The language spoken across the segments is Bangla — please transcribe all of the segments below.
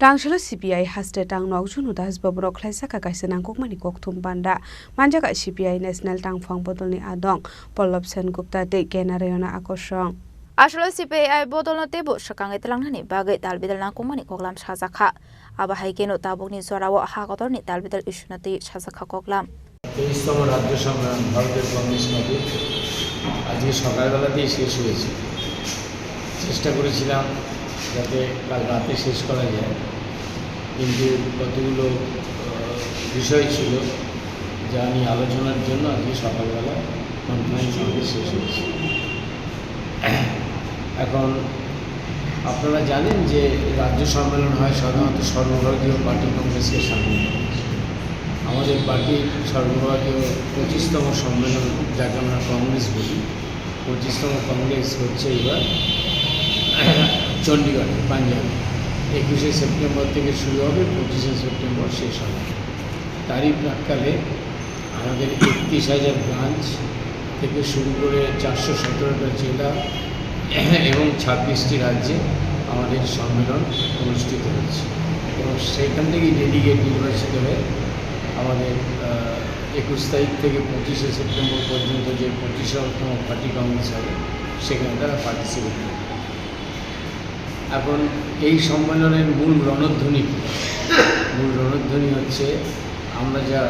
Tangshalo CPI haste tang nokjunu das bobrok khlaisa ka kaisa nangkokmani kokthum banda manjaga CPI National Tangphang Bodolni adong Pollop Sen Gupta de Genarayona akosong Ashlo CPI bodolno tebo sakangai telangnani bagai dalbidal nangkokmani koklam sajaka aba haikeno tabokni zorawo hagotorni dalbidal isunati sajaka koklam 23তম রাজ্য সম্মেলন ভারতের কংগ্রেস পার্টি আজকে সকালবেলাতেই শেষ হয়েছে। চেষ্টা করেছিলাম যাতে কাল রাতে শেষ করা যায়, কিন্তু কতগুলো বিষয় ছিল যা নিয়ে আলোচনার জন্য আজকে সকালবেলা কনফারেন্স আমাদের শেষ হয়েছে। এখন আপনারা জানেন যে রাজ্য সম্মেলন হয় সাধারণত সর্বভারতীয় পার্টি কংগ্রেসের সামনে। আমাদের পার্টির সর্বভারতীয় 25তম সম্মেলন, যাকে আমরা কংগ্রেস বলি, 25তম কংগ্রেস হচ্ছে এবার চণ্ডীগড়ে, পাঞ্জাবে। 21শে সেপ্টেম্বর থেকে শুরু হবে, 25শে সেপ্টেম্বর শেষ হবে। তারই প্রাক্কালে আমাদের 31,000 ব্রাঞ্চ থেকে শুরু করে 417টা জেলা এবং 26টি রাজ্যে আমাদের সম্মেলন অনুষ্ঠিত হচ্ছে, এবং সেখান থেকেই ডেলিগেট নির্বাচিত হয়ে আমাদের 21 তারিখ থেকে 25শে সেপ্টেম্বর পর্যন্ত যে 25তম পার্টি কংগ্রেস হবে সেখানে তারা পার্টিসিপেট করবে। এখন এই সম্মেলনের মূল রণধ্বনি হচ্ছে আমরা যা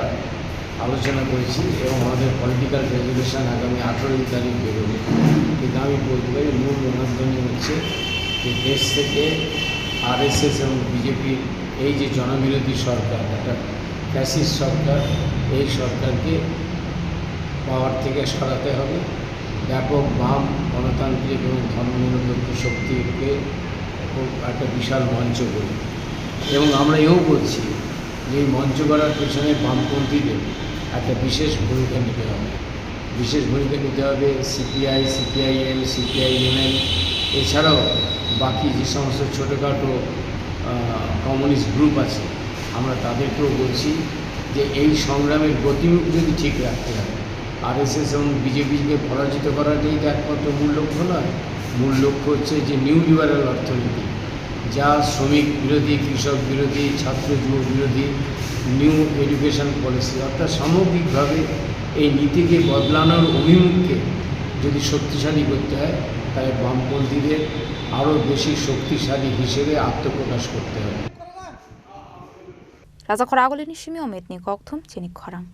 আলোচনা করেছি এবং আমাদের পলিটিক্যাল রেজলিউশন আগামী 18 তারিখ বেরোবে, কিন্তু আমি বলতে পারি মূল রণধ্বনি হচ্ছে যে দেশ থেকে RSS এবং বিজেপির এই যে জনবিরোধী সরকার, একটা ফ্যাসিস্ট সরকার, এই সরকারকে পাওয়ার থেকে সরাতে হবে। ব্যাপক বাম গণতান্ত্রিক এবং ধর্মনিরপেক্ষ শক্তিকে একটা বিশাল মঞ্চ করি, এবং আমরা এও বলছি যে এই মঞ্চ করার পেছনে বামপন্থীদের একটা বিশেষ ভূমিকা নিতে হবে। CPI, CPIM, CPIML এছাড়াও বাকি যে সমস্ত ছোটোখাটো কমিউনিস্ট গ্রুপ আছে, আমরা তাদেরকেও বলছি যে এই সংগ্রামের গতিমুখ যদি ঠিক রাখতে হবে। RSS এবং বিজেপিকে পরাজিত করাটাই তো একমাত্র মূল লক্ষ্য নয়। মূল লক্ষ্য হচ্ছে যে নিউ লিবারাল অর্থনীতি, যা শ্রমিক বিরোধী, কৃষক বিরোধী, ছাত্র যুব বিরোধী, নিউ এডুকেশন পলিসি, অর্থাৎ সামগ্রিকভাবে এই নীতিকে বদলানোর অভিমুখকে যদি শক্তিশালী করতে হয়, তাহলে বামপন্থীদের আরও বেশি শক্তিশালী হিসেবে আত্মপ্রকাশ করতে হবে। Raza Koragolini Shimi Ometni Koktum Chini Korang.